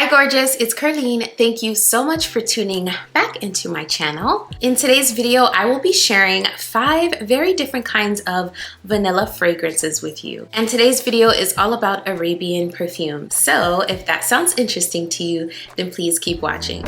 Hi gorgeous, it's Ker-leen. Thank you so much for tuning back into my channel. In today's video, I will be sharing 5 very different kinds of vanilla fragrances with you. And today's video is all about Arabian perfume. So if that sounds interesting to you, then please keep watching.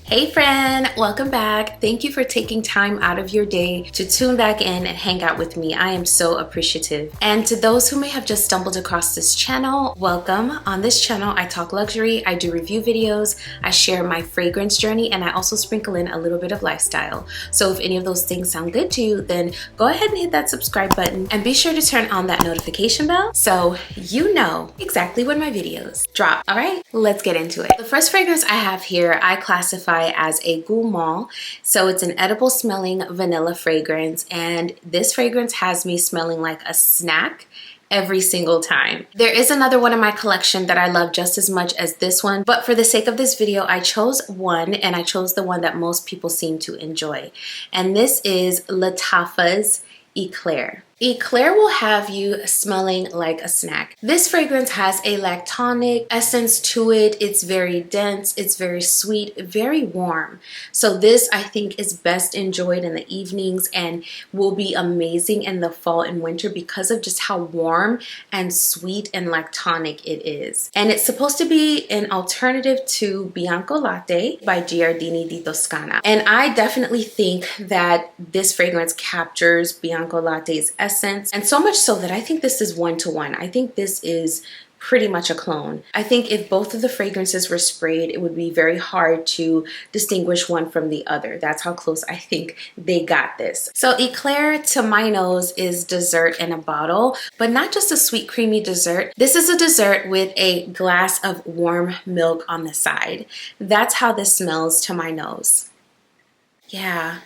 Hey friend, welcome back. Thank you for taking time out of your day to tune back in and hang out with me. I am so appreciative. And to those who may have just stumbled across this channel, welcome. On this channel, I talk luxury, I do review videos, I share my fragrance journey, and I also sprinkle in a little bit of lifestyle. So if any of those things sound good to you, then go ahead and hit that subscribe button and be sure to turn on that notification bell so you know exactly when my videos drop. All right, let's get into it. The first fragrance I have here, I classify as a Gourmand. So it's an edible smelling vanilla fragrance, and this fragrance has me smelling like a snack every single time. There is another one in my collection that I love just as much as this one, but for the sake of this video, I chose one, and I chose the one that most people seem to enjoy. And this is Lattafa's Eclair. Eclair will have you smelling like a snack. This fragrance has a lactonic essence to it. It's very dense, it's very sweet, very warm. So this, I think, is best enjoyed in the evenings and will be amazing in the fall and winter because of just how warm and sweet and lactonic it is. And it's supposed to be an alternative to Bianco Latte by Giardini di Toscana. And I definitely think that this fragrance captures Bianco Latte's essence, and so much so that I think this is 1-to-1. I think this is pretty much a clone. I think if both of the fragrances were sprayed, it would be very hard to distinguish one from the other. That's how close I think they got this. So Eclair, to my nose, is dessert in a bottle, but not just a sweet creamy dessert. This is a dessert with a glass of warm milk on the side. That's how this smells to my nose. Yeah.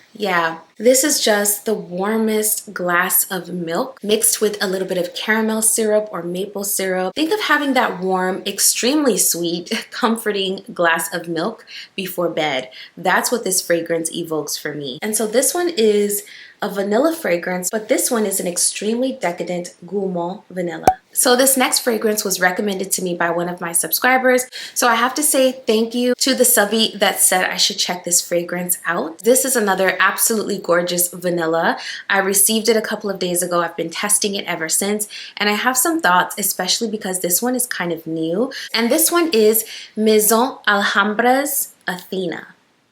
This is just the warmest glass of milk mixed with a little bit of caramel syrup or maple syrup. Think of having that warm, extremely sweet, comforting glass of milk before bed. That's what this fragrance evokes for me. And so this one is a vanilla fragrance, but this one is an extremely decadent Gourmand vanilla. So this next fragrance was recommended to me by one of my subscribers. So I have to say thank you to the subby that said I should check this fragrance out. This is another absolutely gorgeous vanilla. I received it a couple of days ago. I've been testing it ever since, and I have some thoughts, especially because this one is kind of new. And this one is Maison Alhambra's Athena.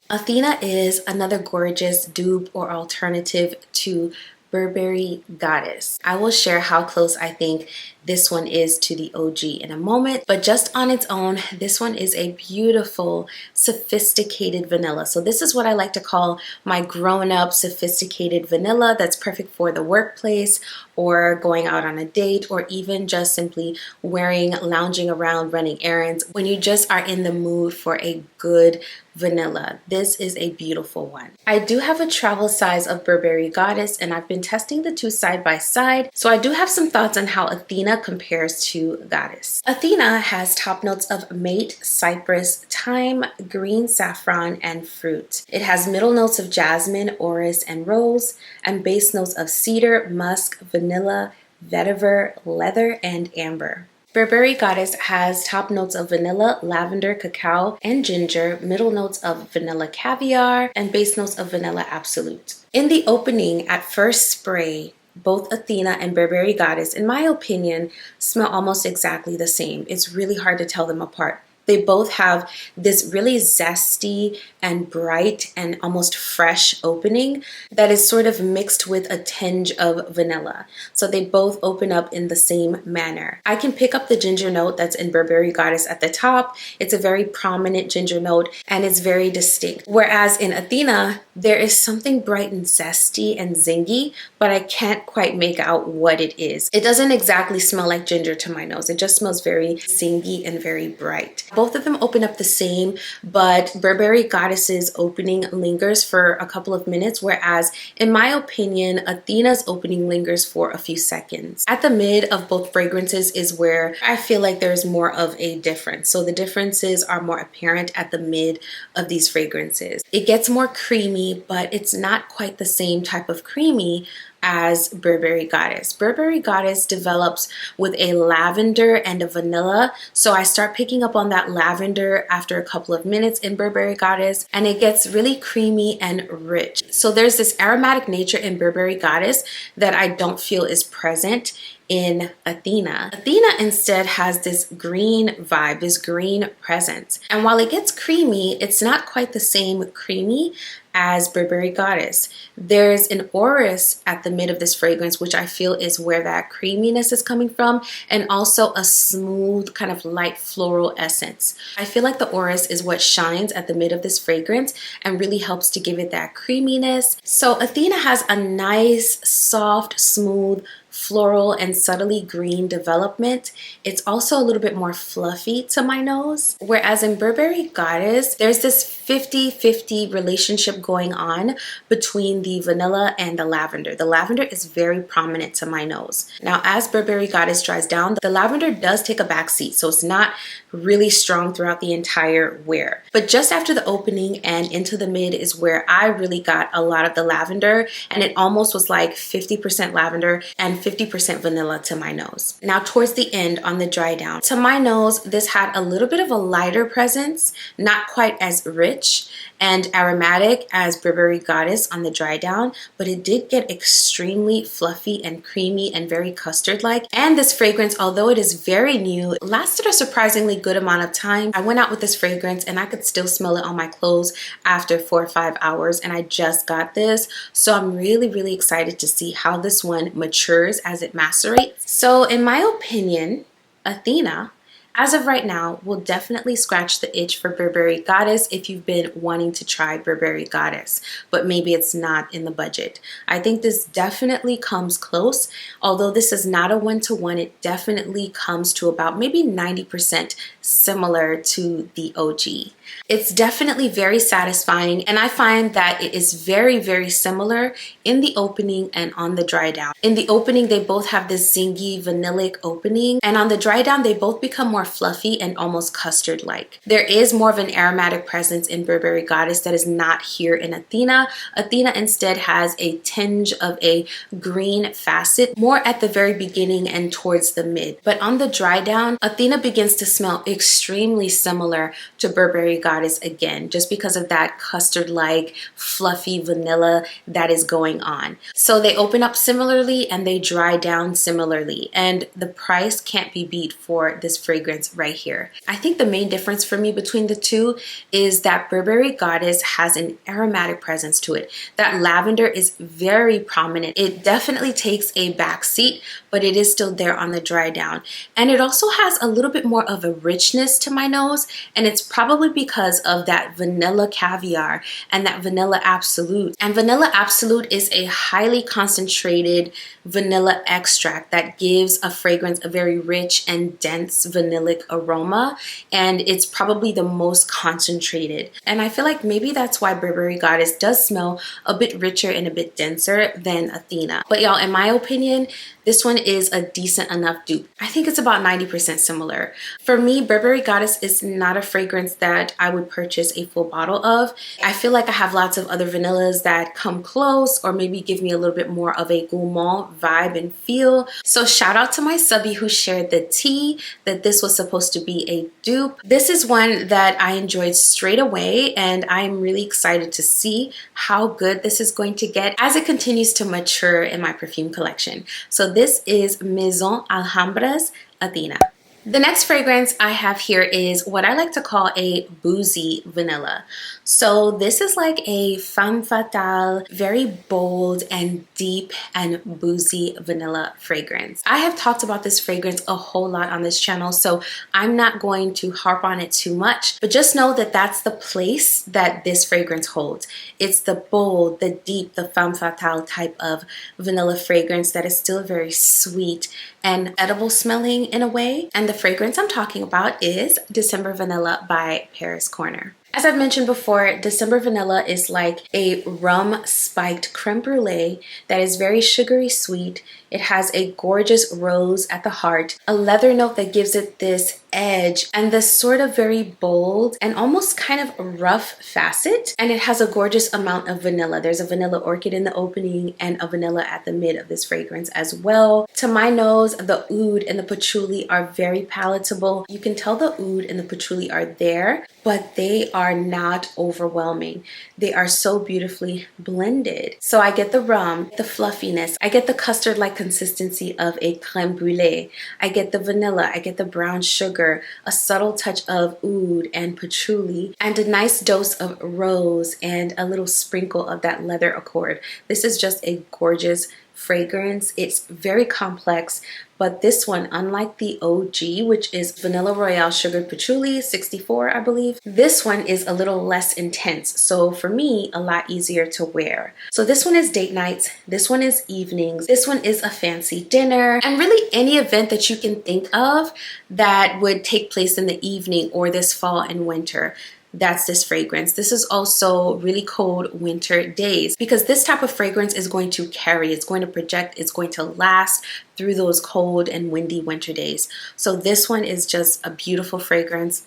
Athena is another gorgeous dupe or alternative to Burberry Goddess. I will share how close I think this one is to the OG in a moment, but just on its own, this one is a beautiful, sophisticated vanilla. So this is what I like to call my grown-up sophisticated vanilla that's perfect for the workplace or going out on a date, or even just simply lounging around, running errands. When you just are in the mood for a good vanilla, this is a beautiful one. I do have a travel size of Burberry Goddess, and I've been testing the two side by side, so I do have some thoughts on how Athena compares to Goddess. Athena has top notes of mate, cypress, thyme, green saffron, and fruit. It has middle notes of jasmine, orris, and rose, and base notes of cedar, musk, vanilla, vetiver, leather, and amber. Burberry Goddess has top notes of vanilla, lavender, cacao, and ginger, middle notes of vanilla caviar, and base notes of vanilla absolute. In the opening, at first spray, both Athena and Burberry Goddess, in my opinion, smell almost exactly the same. It's really hard to tell them apart. They both have this really zesty and bright and almost fresh opening that is sort of mixed with a tinge of vanilla. So they both open up in the same manner. I can pick up the ginger note that's in Burberry Goddess at the top. It's a very prominent ginger note and it's very distinct. Whereas in Athena, there is something bright and zesty and zingy, but I can't quite make out what it is. It doesn't exactly smell like ginger to my nose. It just smells very zingy and very bright. Both of them open up the same, but Burberry Goddess's opening lingers for a couple of minutes, whereas in my opinion, Athena's opening lingers for a few seconds. At the mid of both fragrances is where I feel like there's more of a difference. So the differences are more apparent at the mid of these fragrances. It gets more creamy, but it's not quite the same type of creamy as Burberry Goddess. Burberry Goddess develops with a lavender and a vanilla. So I start picking up on that lavender after a couple of minutes in Burberry Goddess, and it gets really creamy and rich. So there's this aromatic nature in Burberry Goddess that I don't feel is present in Athena. Athena instead has this green vibe, this green presence. And while it gets creamy, it's not quite the same creamy as Burberry Goddess. There's an orris at the mid of this fragrance, which I feel is where that creaminess is coming from, and also a smooth kind of light floral essence. I feel like the orris is what shines at the mid of this fragrance and really helps to give it that creaminess. So Athena has a nice, soft, smooth, floral and subtly green development. It's also a little bit more fluffy to my nose. Whereas in Burberry Goddess, there's this 50-50 relationship going on between the vanilla and the lavender. The lavender is very prominent to my nose. Now, as Burberry Goddess dries down, the lavender does take a back seat, so it's not really strong throughout the entire wear. But just after the opening and into the mid is where I really got a lot of the lavender, and it almost was like 50% lavender and 50% vanilla to my nose. Now towards the end on the dry down, to my nose, this had a little bit of a lighter presence, not quite as rich and aromatic as Burberry Goddess on the dry down, but it did get extremely fluffy and creamy and very custard-like. And this fragrance, although it is very new, lasted a surprisingly good amount of time. I went out with this fragrance and I could still smell it on my clothes after 4 or 5 hours, and I just got this. So I'm really excited to see how this one matures as it macerates. So in my opinion, Athena, as of right now, will definitely scratch the itch for Burberry Goddess if you've been wanting to try Burberry Goddess, but maybe it's not in the budget. I think this definitely comes close. Although this is not a one-to-one, it definitely comes to about maybe 90% similar to the OG. It's definitely very satisfying, and I find that it is very similar in the opening and on the dry down. In the opening, they both have this zingy vanillic opening, and on the dry down, they both become more fluffy and almost custard-like. There is more of an aromatic presence in Burberry Goddess that is not here in Athena. Athena instead has a tinge of a green facet, more at the very beginning and towards the mid. But on the dry down, Athena begins to smell extremely similar to Burberry Goddess again, just because of that custard-like fluffy vanilla that is going on. So they open up similarly and they dry down similarly, and the price can't be beat for this fragrance right here. I think the main difference for me between the two is that Burberry Goddess has an aromatic presence to it. That lavender is very prominent. It definitely takes a back seat, but it is still there on the dry down. And it also has a little bit more of a richness to my nose, and it's probably because of that vanilla caviar and that vanilla absolute. And vanilla absolute is a highly concentrated vanilla extract that gives a fragrance a very rich and dense vanillic aroma, and it's probably the most concentrated. And I feel like maybe that's why Burberry Goddess does smell a bit richer and a bit denser than Athena. But y'all, in my opinion, this one is a decent enough dupe. I think it's about 90% similar. For me, Burberry Goddess is not a fragrance that I would purchase a full bottle of. I feel like I have lots of other vanillas that come close or maybe give me a little bit more of a gourmand vibe and feel. So shout out to my subby who shared the tea that this was supposed to be a dupe. This is one that I enjoyed straight away, and I'm really excited to see how good this is going to get as it continues to mature in my perfume collection. So this is Maison Alhambra's Athena. The next fragrance I have here is what I like to call a boozy vanilla. So this is like a femme fatale, very bold and deep and boozy vanilla fragrance. I have talked about this fragrance a whole lot on this channel, so I'm not going to harp on it too much, but just know that that's the place that this fragrance holds. It's the bold, the deep, the femme fatale type of vanilla fragrance that is still very sweet and edible smelling in a way. And the fragrance I'm talking about is December Vanilla by Paris Corner. As I've mentioned before, December Vanilla is like a rum spiked creme brulee that is very sugary sweet. It has a gorgeous rose at the heart, a leather note that gives it this edge, and this sort of very bold and almost kind of rough facet. And it has a gorgeous amount of vanilla. There's a vanilla orchid in the opening and a vanilla at the mid of this fragrance as well. To my nose, the oud and the patchouli are very palatable. You can tell the oud and the patchouli are there, but they are not overwhelming. They are so beautifully blended. So I get the rum, the fluffiness, I get the custard-like consistency of a creme brulee, I get the vanilla, I get the brown sugar, a subtle touch of oud and patchouli, and a nice dose of rose and a little sprinkle of that leather accord. This is just a gorgeous fragrance. It's very complex, but this one, unlike the OG, which is Vanilla Royale Sugared Patchouli 64, I believe, this one is a little less intense. So for me, a lot easier to wear. So this one is date nights, this one is evenings, this one is a fancy dinner, and really any event that you can think of that would take place in the evening or this fall and winter. That's this fragrance. This is also really cold winter days because this type of fragrance is going to carry, it's going to project, it's going to last through those cold and windy winter days. So this one is just a beautiful fragrance.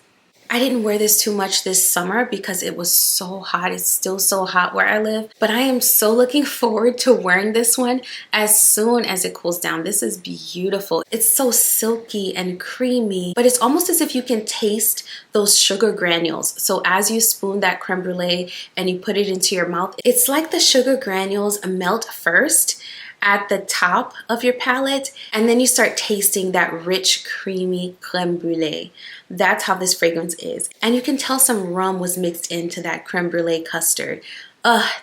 I didn't wear this too much this summer because it was so hot. It's still so hot where I live, but I am so looking forward to wearing this one as soon as it cools down. This is beautiful. It's so silky and creamy, but it's almost as if you can taste those sugar granules. So as you spoon that creme brulee and you put it into your mouth, it's like the sugar granules melt first at the top of your palate, and then you start tasting that rich, creamy creme brulee. That's how this fragrance is. And you can tell some rum was mixed into that creme brulee custard.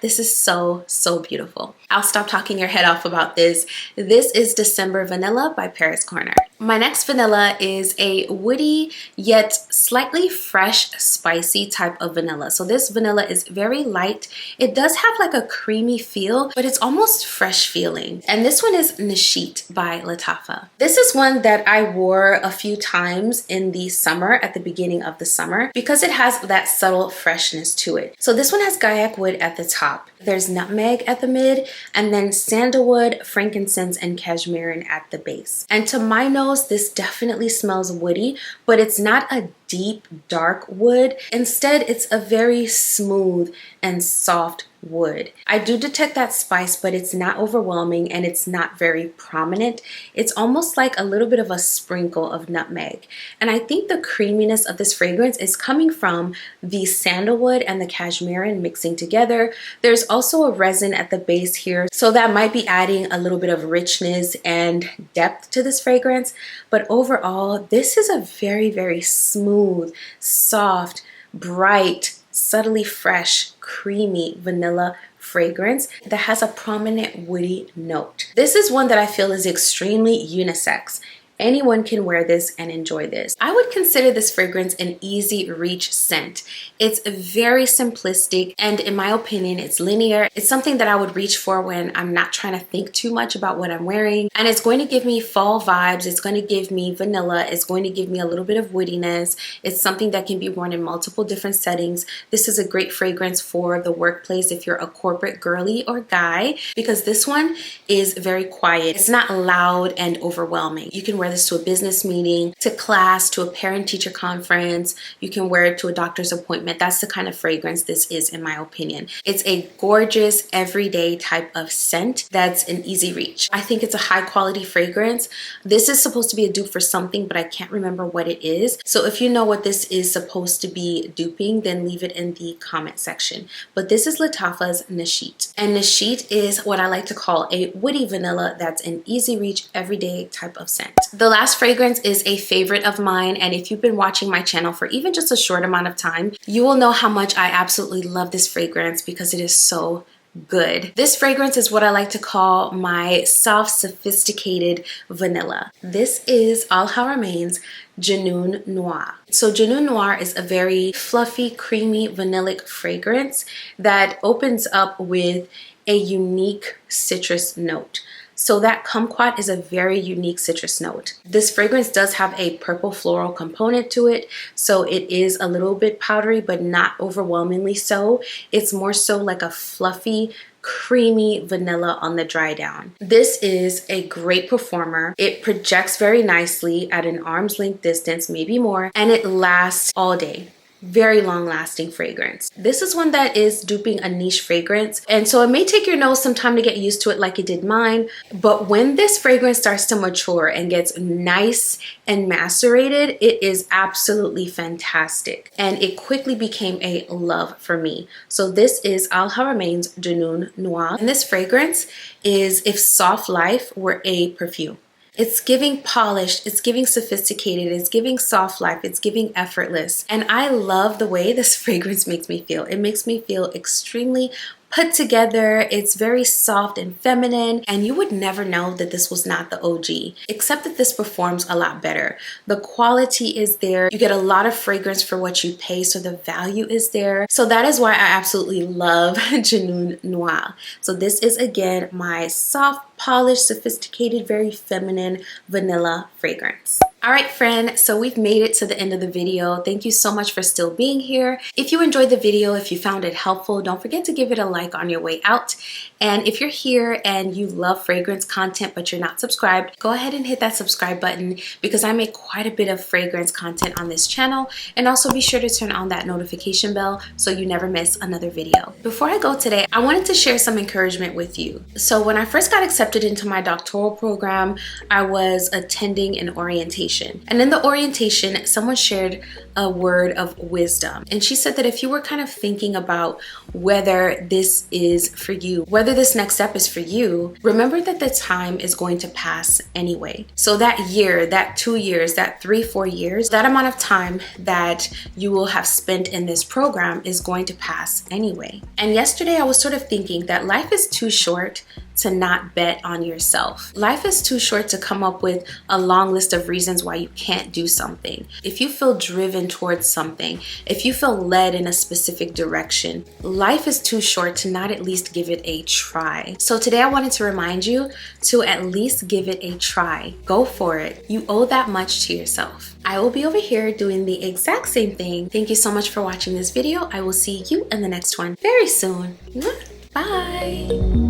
This is so, so beautiful. I'll stop talking your head off about this. This is December Vanilla by Paris Corner. My next vanilla is a woody yet slightly fresh, spicy type of vanilla. So this vanilla is very light. It does have like a creamy feel, but it's almost fresh feeling. And this one is Nashit by Lattafa. This is one that I wore a few times in the summer, at the beginning of the summer, because it has that subtle freshness to it. So this one has Gaiac wood at the top. There's nutmeg at the mid, and then sandalwood, frankincense, and cashmere at the base. And to my nose, this definitely smells woody, but it's not a deep, dark wood. Instead, it's a very smooth and soft wood. I do detect that spice, but it's not overwhelming and it's not very prominent. It's almost like a little bit of a sprinkle of nutmeg. And I think the creaminess of this fragrance is coming from the sandalwood and the cashmere mixing together. There's also a resin at the base here, so that might be adding a little bit of richness and depth to this fragrance. But overall, this is a very, very smooth, soft, bright, subtly fresh, creamy vanilla fragrance that has a prominent woody note. This is one that I feel is extremely unisex. Anyone can wear this and enjoy this. I would consider this fragrance an easy reach scent. It's very simplistic, and in my opinion, it's linear. It's something that I would reach for when I'm not trying to think too much about what I'm wearing. And it's going to give me fall vibes. It's going to give me vanilla. It's going to give me a little bit of woodiness. It's something that can be worn in multiple different settings. This is a great fragrance for the workplace if you're a corporate girly or guy, because this one is very quiet. It's not loud and overwhelming. You can wear this to a business meeting, to class, to a parent-teacher conference. You can wear it to a doctor's appointment. That's the kind of fragrance this is, in my opinion. It's a gorgeous, everyday type of scent that's an easy reach. I think it's a high-quality fragrance. This is supposed to be a dupe for something, but I can't remember what it is. So if you know what this is supposed to be duping, then leave it in the comment section. But this is Lattafa's Nashit. And Nashit is what I like to call a woody vanilla that's an easy reach, everyday type of scent. The last fragrance is a favorite of mine, and if you've been watching my channel for even just a short amount of time, you will know how much I absolutely love this fragrance because it is so good. This fragrance is what I like to call my soft, sophisticated vanilla. This is Al Haramain's Janoon Noir. So Janoon Noir is a very fluffy, creamy, vanillic fragrance that opens up with a unique citrus note. So that kumquat is a very unique citrus note. This fragrance does have a purple floral component to it, so it is a little bit powdery, but not overwhelmingly so. It's more so like a fluffy, creamy vanilla on the dry down. This is a great performer. It projects very nicely at an arm's length distance, maybe more, and it lasts all day. Very long lasting fragrance. This is one that is duping a niche fragrance, and so it may take your nose some time to get used to it like it did mine, but when this fragrance starts to mature and gets nice and macerated, it is absolutely fantastic, and it quickly became a love for me. So this is Al Haramain's Junoon Noir, and this fragrance is if soft life were a perfume. It's giving polished, it's giving sophisticated, it's giving soft life, it's giving effortless. And I love the way this fragrance makes me feel. It makes me feel extremely put together. It's very soft and feminine, and you would never know that this was not the OG, except that this performs a lot better. The quality is there. You get a lot of fragrance for what you pay, so the value is there. So that is why I absolutely love Junoon Noir. So this is again my soft, polished, sophisticated, very feminine vanilla fragrance. All right, friend, so we've made it to the end of the video. Thank you so much for still being here. If you enjoyed the video, if you found it helpful, don't forget to give it a like on your way out. And if you're here and you love fragrance content but you're not subscribed, go ahead and hit that subscribe button, because I make quite a bit of fragrance content on this channel. And also be sure to turn on that notification bell so you never miss another video. Before I go today, I wanted to share some encouragement with you. So when I first got accepted into my doctoral program, I was attending an orientation. And in the orientation, someone shared a word of wisdom. And she said that if you were kind of thinking about whether this is for you, whether this next step is for you, remember that the time is going to pass anyway. So that year, that 2 years, that 3-4 years, that amount of time that you will have spent in this program is going to pass anyway. And yesterday I was sort of thinking that life is too short to not bet on yourself. Life is too short to come up with a long list of reasons why you can't do something. If you feel driven towards something, if you feel led in a specific direction, life is too short to not at least give it a try. So today I wanted to remind you to at least give it a try. Go for it. You owe that much to yourself. I will be over here doing the exact same thing. Thank you so much for watching this video. I will see you in the next one very soon. Bye.